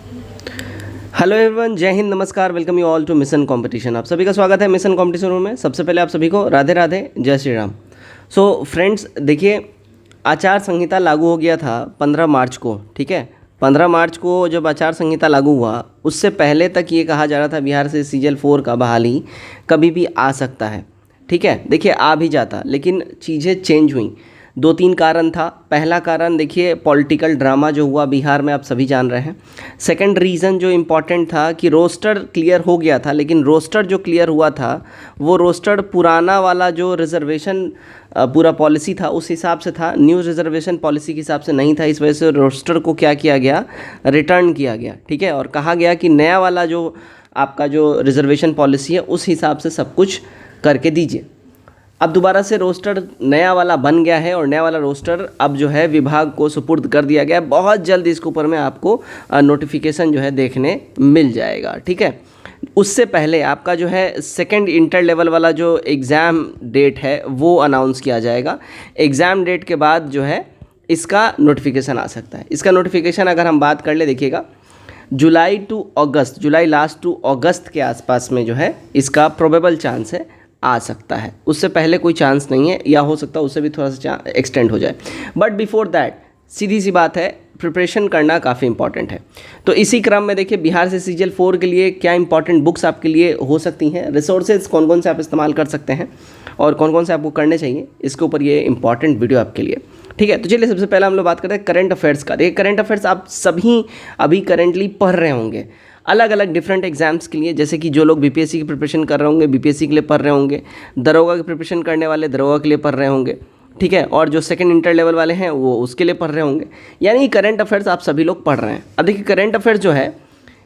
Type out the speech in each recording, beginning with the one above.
Hello everyone, जय हिंद, नमस्कार, welcome you all to mission competition. आप सभी का स्वागत है मिशन कंपटीशन रूम में। सबसे पहले आप सभी को राधे राधे, जय श्री राम। सो फ्रेंड्स, देखिए, आचार संहिता लागू हो गया था 15 मार्च को, ठीक है। 15 मार्च को जब आचार संहिता लागू हुआ, उससे पहले तक ये कहा जा रहा था बिहार से सीजल 4 का बहाली कभी भी आ सकता है, ठीक है। देखिए, आ भी जाता, लेकिन चीज़ें चेंज हुई। 2-3 कारण था। पहला कारण देखिए, पॉलिटिकल ड्रामा जो हुआ बिहार में, आप सभी जान रहे हैं। सेकंड रीज़न जो इम्पॉर्टेंट था कि रोस्टर क्लियर हो गया था, लेकिन रोस्टर जो क्लियर हुआ था वो रोस्टर पुराना वाला जो रिजर्वेशन पूरा पॉलिसी था उस हिसाब से था, न्यू रिजर्वेशन पॉलिसी के हिसाब से नहीं था। इस वजह से रोस्टर को क्या किया गया, रिटर्न किया गया, ठीक है। और कहा गया कि नया वाला जो आपका जो रिजर्वेशन पॉलिसी है उस हिसाब से सब कुछ करके दीजिए। अब दोबारा से रोस्टर नया वाला बन गया है और नया वाला रोस्टर अब जो है विभाग को सुपुर्द कर दिया गया है। बहुत जल्द इसके ऊपर में आपको नोटिफिकेशन जो है देखने मिल जाएगा, ठीक है। उससे पहले आपका जो है सेकंड इंटर लेवल वाला जो एग्ज़ाम डेट है वो अनाउंस किया जाएगा। एग्ज़ाम डेट के बाद जो है इसका नोटिफिकेशन आ सकता है। इसका नोटिफिकेशन अगर हम बात कर ले, देखिएगा, जुलाई टू अगस्त, जुलाई लास्ट टू अगस्त के आसपास में जो है इसका प्रोबेबल चांस है आ सकता है। उससे पहले कोई चांस नहीं है, या हो सकता है उससे भी थोड़ा सा एक्सटेंड हो जाए। बट बिफोर दैट सीधी सी बात है, प्रिपरेशन करना काफ़ी इंपॉर्टेंट है। तो इसी क्रम में देखिए, बिहार से सीजीएल 4 के लिए क्या इंपॉर्टेंट बुक्स आपके लिए हो सकती हैं, रिसोर्सेज कौन कौन से आप इस्तेमाल कर सकते हैं और कौन कौन से आपको करने चाहिए, इसके ऊपर ये इंपॉर्टेंट वीडियो आपके लिए, ठीक है। तो चलिए, सबसे पहले हम लोग बात करते हैं करंट अफेयर्स का। देखिए, करंट अफेयर्स आप सभी अभी करेंटली पढ़ रहे होंगे अलग अलग डिफरेंट एग्जाम्स के लिए। जैसे कि जो लोग बीपीएससी की प्रिपरेशन कर रहे होंगे बीपीएससी के लिए पढ़ रहे होंगे, दरोगा की प्रिपरेशन करने वाले दरोगा के लिए पढ़ रहे होंगे, ठीक है। और जो सेकंड इंटर लेवल वाले हैं वो उसके लिए पढ़ रहे होंगे। यानी करंट अफेयर्स आप सभी लोग पढ़ रहे हैं। अब देखिए, करंट अफेयर्स जो है,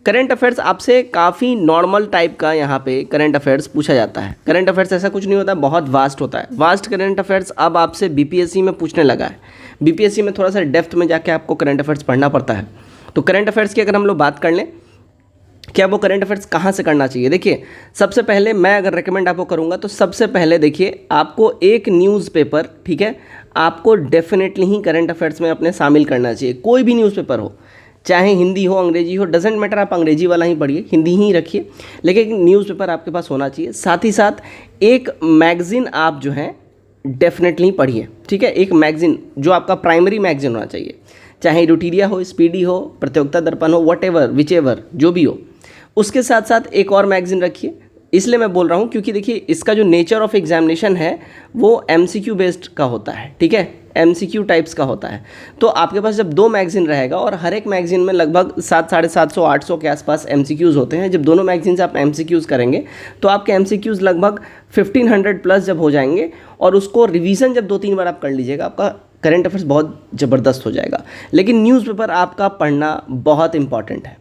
करंट अफेयर्स आपसे काफ़ी नॉर्मल टाइप का यहाँ पे करंट अफेयर्स पूछा जाता है। करंट अफेयर्स ऐसा कुछ नहीं होता, बहुत वास्ट होता है। वास्ट करंट अफेयर्स अब आपसे बीपीएससी में पूछने लगा है। बीपीएससी में थोड़ा सा डेप्थ में जाके आपको करंट अफेयर्स पढ़ना पड़ता है। तो करंट अफेयर्स की अगर हम लोग बात कर लें, क्या वो करंट अफेयर्स कहाँ से करना चाहिए, देखिए, सबसे पहले मैं अगर रेकमेंड आपको करूँगा तो सबसे पहले देखिए, आपको एक न्यूज़पेपर, ठीक है, आपको डेफिनेटली ही करंट अफेयर्स में अपने शामिल करना चाहिए। कोई भी न्यूज़पेपर हो, चाहे हिंदी हो अंग्रेजी हो, डजेंट मैटर, आप अंग्रेजी वाला ही पढ़िए, हिंदी ही रखिए, लेकिन न्यूज़पेपर आपके पास होना चाहिए। साथ ही साथ एक मैगज़ीन आप जो है डेफिनेटली पढ़िए, ठीक है। एक मैगज़ीन जो आपका प्राइमरी मैगज़ीन होना चाहिए, चाहे रूटीरिया हो, स्पीडी हो, प्रतियोगिता दर्पण हो, वट एवर विच एवर जो भी हो। उसके साथ साथ एक और मैगज़ीन रखिए। इसलिए मैं बोल रहा हूँ क्योंकि देखिए, इसका जो नेचर ऑफ एग्जामिनेशन है वो एमसीक्यू बेस्ड का होता है, ठीक है, एमसीक्यू टाइप्स का होता है। तो आपके पास जब 2 मैगज़ीन रहेगा और हर एक मैगज़ीन में लगभग 700-750-800 के आसपास एमसीक्यूज़ होते हैं। जब दोनों मैगज़ीन से आप एमसीक्यूज़ करेंगे तो आपके एमसीक्यूज़ लगभग 1500 प्लस जब हो जाएंगे, और उसको रिवीजन जब 2-3 बार आप कर लीजिएगा, आपका करंट अफेयर्स बहुत ज़बरदस्त हो जाएगा। लेकिन न्यूज़पेपर आपका पढ़ना बहुत इंपॉर्टेंट है,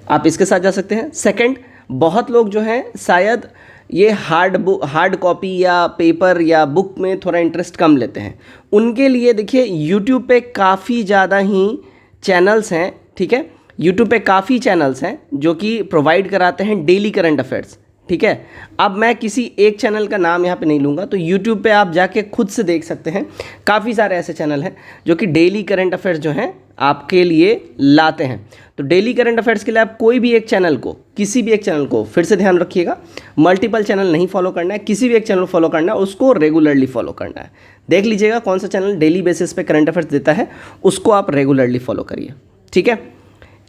आप इसके साथ जा सकते हैं। सेकंड, बहुत लोग जो हैं शायद ये हार्ड कॉपी या पेपर या बुक में थोड़ा इंटरेस्ट कम लेते हैं। उनके लिए देखिए, यूट्यूब पे काफ़ी ज़्यादा ही चैनल्स हैं, ठीक है। यूट्यूब पे काफ़ी चैनल्स हैं जो कि प्रोवाइड कराते हैं डेली करंट अफेयर्स, ठीक है। अब मैं किसी एक चैनल का नाम यहाँ पे नहीं लूँगा, तो यूट्यूब पे आप जाके खुद से देख सकते हैं। काफ़ी सारे ऐसे चैनल हैं जो कि डेली करंट अफेयर्स जो हैं आपके लिए लाते हैं। तो डेली करंट अफेयर्स के लिए आप कोई भी एक चैनल को, किसी भी एक चैनल को, फिर से ध्यान रखिएगा, मल्टीपल चैनल नहीं फॉलो करना है, किसी भी एक चैनल फॉलो करना है, उसको रेगुलरली फॉलो करना है। देख लीजिएगा कौन सा चैनल डेली बेसिस पे करंट अफेयर्स देता है, उसको आप रेगुलरली फॉलो करिए, ठीक है।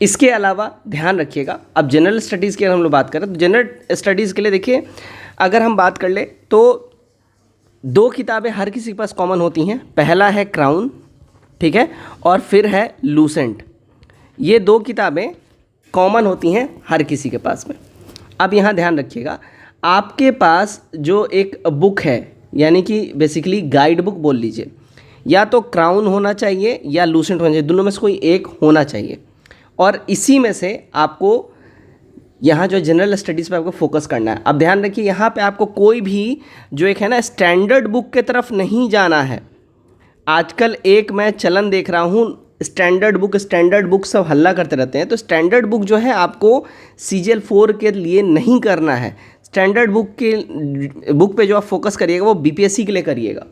इसके अलावा ध्यान रखिएगा, अब जनरल स्टडीज़ की अगर हम लोग बात करें तो जनरल स्टडीज़ के लिए देखिए, अगर हम बात कर ले तो 2 किताबें हर किसी के पास कॉमन होती हैं। पहला है क्राउन, ठीक है, और फिर है लूसेंट। ये 2 किताबें कॉमन होती हैं हर किसी के पास में। अब यहाँ ध्यान रखिएगा, आपके पास जो एक बुक है, यानी कि बेसिकली गाइड बुक बोल लीजिए, या तो क्राउन होना चाहिए या लूसेंट होना चाहिए, दोनों में से कोई एक होना चाहिए। और इसी में से आपको यहाँ जो जनरल स्टडीज़ पे आपको फोकस करना है। अब ध्यान रखिए, यहाँ पे आपको कोई भी जो एक है ना स्टैंडर्ड बुक के तरफ नहीं जाना है। आजकल एक मैं चलन देख रहा हूँ, स्टैंडर्ड बुक सब हल्ला करते रहते हैं। तो स्टैंडर्ड बुक जो है आपको सीजीएल 4 के लिए नहीं करना है। स्टैंडर्ड बुक पे जो आप फोकस करिएगा वो बीपीएससी के लिए करिएगा।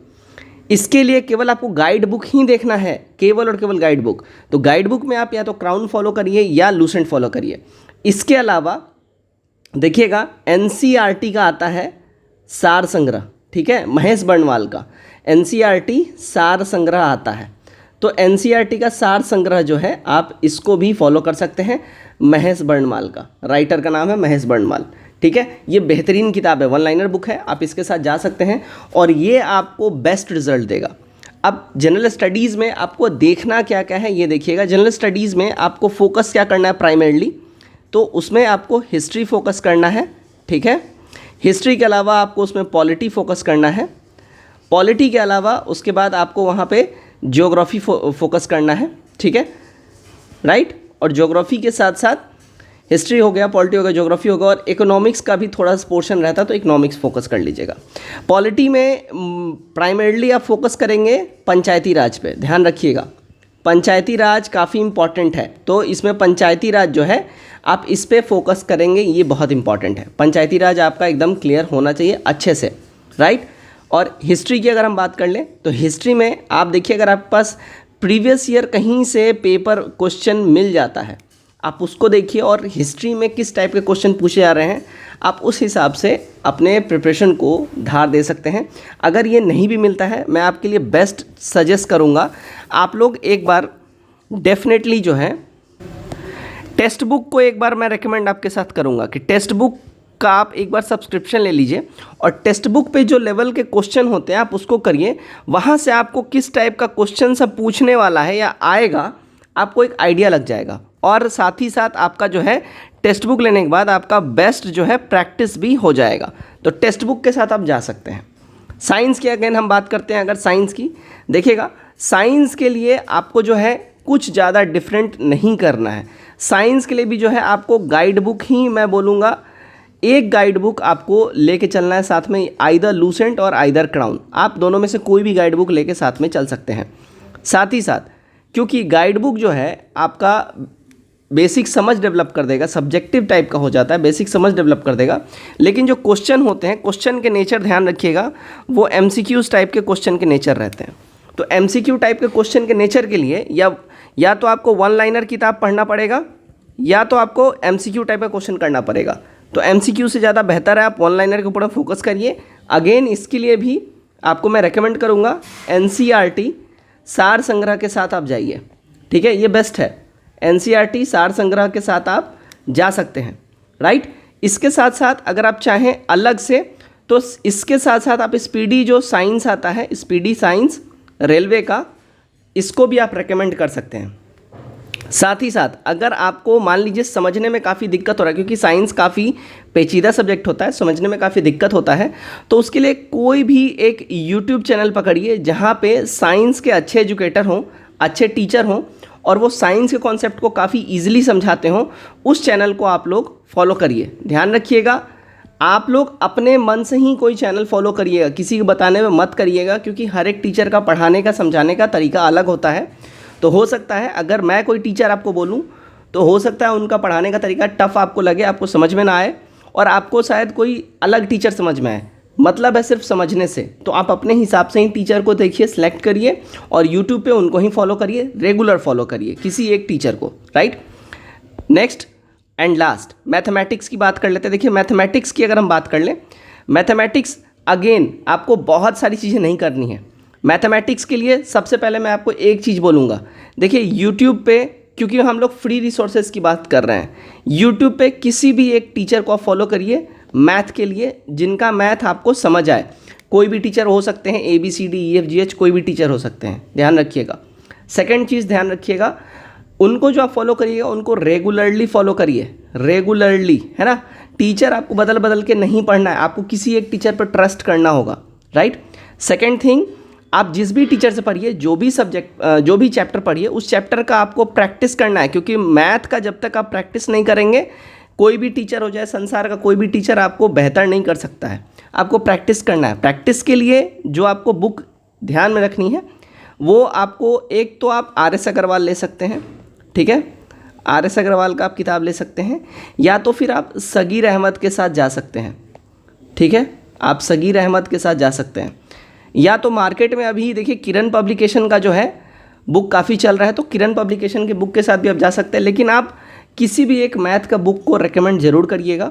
इसके लिए केवल आपको गाइड बुक ही देखना है, केवल और केवल गाइड बुक। तो गाइड बुक में आप या तो क्राउन फॉलो करिए या लूसेंट फॉलो करिए। इसके अलावा देखिएगा एनसीईआरटी का आता है सार संग्रह, ठीक है, महेश बर्णवाल का एनसीईआरटी सार संग्रह आता है। तो एनसीईआरटी का सार संग्रह जो है आप इसको भी फॉलो कर सकते हैं, महेश बर्णवाल का, राइटर का नाम है महेश बर्णवाल, ठीक है। ये बेहतरीन किताब है, वन लाइनर बुक है, आप इसके साथ जा सकते हैं और ये आपको बेस्ट रिजल्ट देगा। अब जनरल स्टडीज़ में आपको देखना क्या क्या है ये देखिएगा। जनरल स्टडीज़ में आपको फोकस क्या करना है प्राइमरीली, तो उसमें आपको हिस्ट्री फोकस करना है, ठीक है। हिस्ट्री के अलावा आपको उसमें पॉलिटी फोकस करना है, पॉलिटी के अलावा उसके बाद आपको वहाँ पे ज्योग्राफी फोकस करना है, ठीक है, राइट। और ज्योग्राफी के साथ साथ हिस्ट्री हो गया, पॉलिटी हो गया, ज्योग्राफी होगा, और इकोनॉमिक्स का भी थोड़ा सा पोर्शन रहता है तो इकोनॉमिक्स फोकस कर लीजिएगा। पॉलिटी में प्राइमरीली आप फोकस करेंगे पंचायती राज पे, ध्यान रखिएगा पंचायती राज काफ़ी इंपॉर्टेंट है, तो इसमें पंचायती राज जो है आप इस पे फोकस करेंगे, ये बहुत इंपॉर्टेंट है। पंचायती राज आपका एकदम क्लियर होना चाहिए अच्छे से, राइट। और हिस्ट्री की अगर हम बात कर लें तो हिस्ट्री में आप देखिए अगर आपके पास प्रीवियस ईयर कहीं से पेपर क्वेश्चन मिल जाता है आप उसको देखिए, और हिस्ट्री में किस टाइप के क्वेश्चन पूछे जा रहे हैं आप उस हिसाब से अपने प्रिपरेशन को धार दे सकते हैं। अगर ये नहीं भी मिलता है मैं आपके लिए बेस्ट सजेस्ट करूँगा आप लोग एक बार डेफिनेटली जो है टेक्स्ट बुक को एक बार मैं रेकमेंड आपके साथ करूँगा कि टेक्स्ट बुक का आप एक बार सब्सक्रिप्शन ले लीजिए और टेक्स्ट बुक पे जो लेवल के क्वेश्चन होते हैं आप उसको करिए। वहाँ से आपको किस टाइप का क्वेश्चन सब पूछने वाला है या आएगा आपको एक आइडिया लग जाएगा, और साथ ही साथ आपका जो है टेक्स्ट बुक लेने के बाद आपका बेस्ट जो है प्रैक्टिस भी हो जाएगा। तो टेक्स्ट बुक के साथ आप जा सकते हैं। साइंस की अगेन हम बात करते हैं, अगर साइंस की देखिएगा, साइंस के लिए आपको जो है कुछ ज़्यादा डिफरेंट नहीं करना है। साइंस के लिए भी जो है आपको गाइड बुक ही मैं बोलूँगा, एक गाइड बुक आपको लेके चलना है साथ में, आइदर लूसेंट और आइदर क्राउन, आप दोनों में से कोई भी गाइड बुक लेके साथ में चल सकते हैं। साथ ही साथ क्योंकि गाइड बुक जो है आपका बेसिक समझ डेवलप कर देगा, सब्जेक्टिव टाइप का हो जाता है, बेसिक समझ डेवलप कर देगा, लेकिन जो क्वेश्चन होते हैं क्वेश्चन के नेचर ध्यान रखिएगा वो एमसीक्यूज टाइप के क्वेश्चन के नेचर रहते हैं। तो एमसीक्यू टाइप के क्वेश्चन के नेचर के लिए या तो आपको वन लाइनर किताब पढ़ना पड़ेगा या तो आपको एमसीक्यू टाइप का क्वेश्चन करना पड़ेगा। तो एमसीक्यू से ज़्यादा बेहतर है आप वन लाइनर के ऊपर फोकस करिए। अगेन इसके लिए भी आपको मैं रेकमेंड करूँगा एनसीईआरटी सार संग्रह के साथ आप जाइए, ठीक है, ये बेस्ट है। एनसीईआरटी सार संग्रह के साथ आप जा सकते हैं, राइट। इसके साथ साथ अगर आप चाहें अलग से तो इसके साथ साथ आप स्पीडी जो साइंस आता है, स्पीडी साइंस रेलवे का, इसको भी आप रेकमेंड कर सकते हैं। साथ ही साथ अगर आपको मान लीजिए समझने में काफ़ी दिक्कत हो रहा है, क्योंकि साइंस काफ़ी पेचीदा सब्जेक्ट होता है, समझने में काफ़ी दिक्कत होता है, तो उसके लिए कोई भी एक यूट्यूब चैनल पकड़िए जहाँ पे साइंस के अच्छे एजुकेटर हों, अच्छे टीचर हों और वो साइंस के कॉन्सेप्ट को काफ़ी ईजिली समझाते हों, उस चैनल को आप लोग फॉलो करिए। ध्यान रखिएगा आप लोग अपने मन से ही कोई चैनल फॉलो करिएगा, किसी को बताने में मत करिएगा, क्योंकि हर एक टीचर का पढ़ाने का समझाने का तरीका अलग होता है। तो हो सकता है अगर मैं कोई टीचर आपको बोलूं तो हो सकता है उनका पढ़ाने का तरीका टफ़ आपको लगे, आपको समझ में ना आए, और आपको शायद कोई अलग टीचर समझ में आए। मतलब है सिर्फ समझने से, तो आप अपने हिसाब से ही टीचर को देखिए, सेलेक्ट करिए और यूट्यूब पे उनको ही फॉलो करिए, रेगुलर फॉलो करिए किसी एक टीचर को, right. Next and last mathematics की बात कर लेते हैं। देखिए मैथमेटिक्स की अगर हम बात कर लें, मैथमेटिक्स अगेन आपको बहुत सारी चीज़ें नहीं करनी है। मैथमेटिक्स के लिए सबसे पहले मैं आपको एक चीज़ बोलूँगा, देखिए यूट्यूब पे, क्योंकि हम लोग फ्री रिसोर्सेज की बात कर रहे हैं, यूट्यूब पे किसी भी एक टीचर को आप फॉलो करिए मैथ के लिए, जिनका मैथ आपको समझ आए। कोई भी टीचर हो सकते हैं, ABCD EFGH कोई भी टीचर हो सकते हैं, ध्यान रखिएगा। सेकंड चीज़ ध्यान रखिएगा, उनको जो आप फॉलो करिएगा उनको रेगुलरली फॉलो करिए, रेगुलरली, है ना। टीचर आपको बदल बदल के नहीं पढ़ना है, आपको किसी एक टीचर पर ट्रस्ट करना होगा, राइट। सेकेंड थिंग, आप जिस भी टीचर से पढ़िए, जो भी सब्जेक्ट जो भी चैप्टर पढ़िए, उस चैप्टर का आपको प्रैक्टिस करना है, क्योंकि मैथ का जब तक आप प्रैक्टिस नहीं करेंगे, कोई भी टीचर हो जाए, संसार का कोई भी टीचर आपको बेहतर नहीं कर सकता है। आपको प्रैक्टिस करना है। प्रैक्टिस के लिए जो आपको बुक ध्यान में रखनी है वो आपको, एक तो आप RS अग्रवाल ले सकते हैं, ठीक है, RS अग्रवाल का आप किताब ले सकते हैं, या तो फिर आप सगीर अहमद के साथ जा सकते हैं, ठीक है, आप सगीर अहमद के साथ जा सकते हैं। या तो मार्केट में अभी देखिए किरण पब्लिकेशन का जो है बुक काफ़ी चल रहा है, तो किरण पब्लिकेशन के बुक के साथ भी आप जा सकते हैं। लेकिन आप किसी भी एक मैथ का बुक को रेकमेंड जरूर करिएगा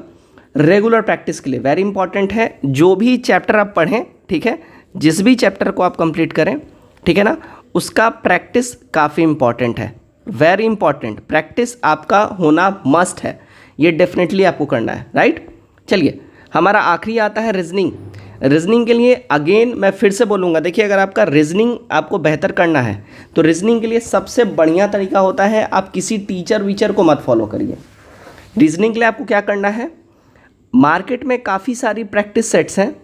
रेगुलर प्रैक्टिस के लिए, वेरी इंपॉर्टेंट है। जो भी चैप्टर आप पढ़ें, ठीक है, जिस भी चैप्टर को आप कंप्लीट करें, ठीक है ना, उसका प्रैक्टिस काफ़ी इंपॉर्टेंट है, वेरी इंपॉर्टेंट। प्रैक्टिस आपका होना मस्ट है, ये डेफिनेटली आपको करना है, राइट। चलिए हमारा आखिरी आता है रीजनिंग। रीजनिंग के लिए अगेन मैं फिर से बोलूँगा, देखिए अगर आपका रीजनिंग आपको बेहतर करना है तो रीजनिंग के लिए सबसे बढ़िया तरीका होता है आप किसी टीचर वीचर को मत फॉलो करिए। रीजनिंग के लिए आपको क्या करना है, मार्केट में काफ़ी सारी प्रैक्टिस सेट्स हैं,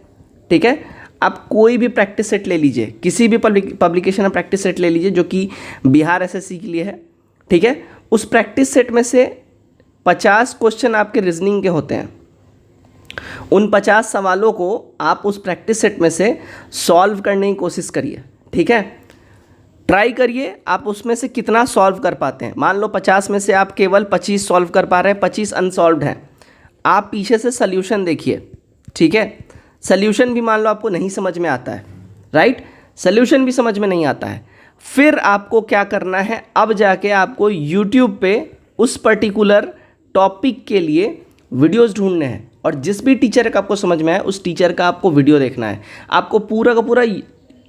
ठीक है, आप कोई भी प्रैक्टिस सेट ले लीजिए, किसी भी पब्लिकेशन में प्रैक्टिस सेट ले लीजिए जो कि बिहार एसएससी के लिए है, ठीक है। उस प्रैक्टिस सेट में से 50 क्वेश्चन आपके रीजनिंग के होते हैं। उन 50 सवालों को आप उस प्रैक्टिस सेट में से सॉल्व करने की कोशिश करिए, ठीक है। ट्राई करिए आप उसमें से कितना सॉल्व कर पाते हैं। मान लो 50 में से आप केवल 25 सॉल्व कर पा रहे हैं, 25 अनसॉल्व्ड हैं, आप पीछे से सल्यूशन देखिए, ठीक है। सल्यूशन भी मान लो आपको नहीं समझ में आता है, राइट, सल्यूशन भी समझ में नहीं आता है, फिर आपको क्या करना है, अब जाके आपको यूट्यूब पे उस पर्टिकुलर टॉपिक के लिए वीडियोस ढूंढने हैं, और जिस भी टीचर का आपको समझ में आए उस टीचर का आपको वीडियो देखना है। आपको पूरा का पूरा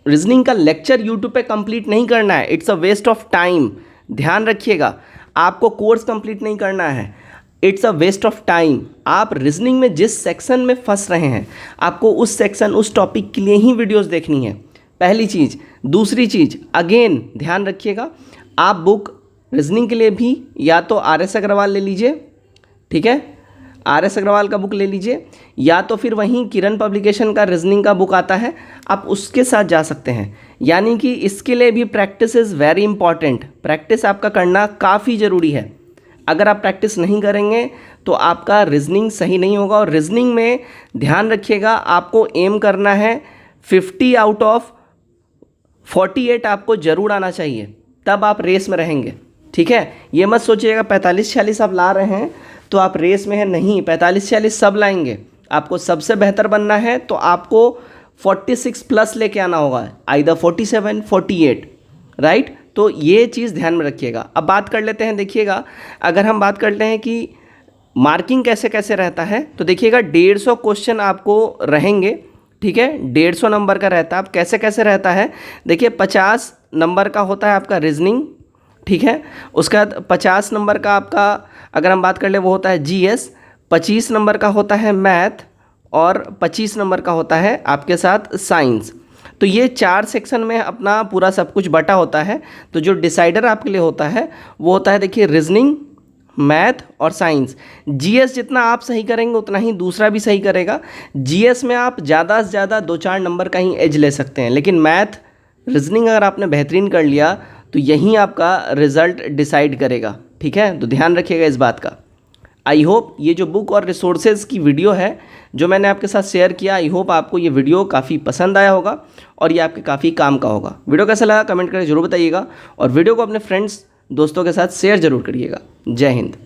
रीजनिंग का लेक्चर यूट्यूब पे कंप्लीट नहीं करना है, it's a waste of time. ध्यान रखिएगा, आपको कोर्स कंप्लीट नहीं करना है, it's a waste of time. आप रीजनिंग में जिस सेक्शन में फंस रहे हैं आपको उस सेक्शन, उस टॉपिक के लिए ही वीडियोस देखनी है, पहली चीज़। दूसरी चीज़, अगेन ध्यान रखिएगा, आप बुक रीजनिंग के लिए भी या तो RS अग्रवाल ले लीजिए, ठीक है, RS अग्रवाल का बुक ले लीजिए, या तो फिर वहीं किरण पब्लिकेशन का रीजनिंग का बुक आता है, आप उसके साथ जा सकते हैं। यानी कि इसके लिए भी practice is very important, practice आपका करना काफ़ी ज़रूरी है। अगर आप प्रैक्टिस नहीं करेंगे तो आपका रीजनिंग सही नहीं होगा। और रीजनिंग में ध्यान रखिएगा, आपको एम करना है 50 आउट ऑफ 48 आपको ज़रूर आना चाहिए, तब आप रेस में रहेंगे, ठीक है। ये मत सोचिएगा 45-46 आप ला रहे हैं तो आप रेस में हैं, नहीं, 45-46 सब लाएंगे। आपको सबसे बेहतर बनना है तो आपको 46 प्लस लेके आना होगा, आइदर 47, 48, राइट। तो ये चीज़ ध्यान में रखिएगा। अब बात कर लेते हैं, देखिएगा अगर हम बात करते हैं कि मार्किंग कैसे कैसे रहता है, तो देखिएगा 150 क्वेश्चन आपको रहेंगे, ठीक है, 150 नंबर का रहता है। अब कैसे कैसे रहता है, देखिए 50 नंबर का होता है आपका रीजनिंग, ठीक है, उसके बाद 50 नंबर का आपका अगर हम बात कर ले वो होता है GS, 25 नंबर का होता है मैथ, और 25 नंबर का होता है आपके साथ साइंस। तो ये 4 सेक्शन में अपना पूरा सब कुछ बटा होता है। तो जो डिसाइडर आपके लिए होता है वो होता है, देखिए, रीजनिंग, मैथ और साइंस। GS जितना आप सही करेंगे उतना ही दूसरा भी सही करेगा। GS में आप ज़्यादा से ज़्यादा 2-4 नंबर का ही एज ले सकते हैं, लेकिन मैथ, रीजनिंग अगर आपने बेहतरीन कर लिया तो यही आपका रिजल्ट डिसाइड करेगा, ठीक है। तो ध्यान रखिएगा इस बात का। आई होप ये जो बुक और रिसोर्सेज की वीडियो है जो मैंने आपके साथ शेयर किया, आई होप आपको ये वीडियो काफ़ी पसंद आया होगा और ये आपके काफ़ी काम का होगा। वीडियो कैसा लगा कमेंट करके जरूर बताइएगा, और वीडियो को अपने फ्रेंड्स दोस्तों के साथ शेयर जरूर करिएगा। जय हिंद।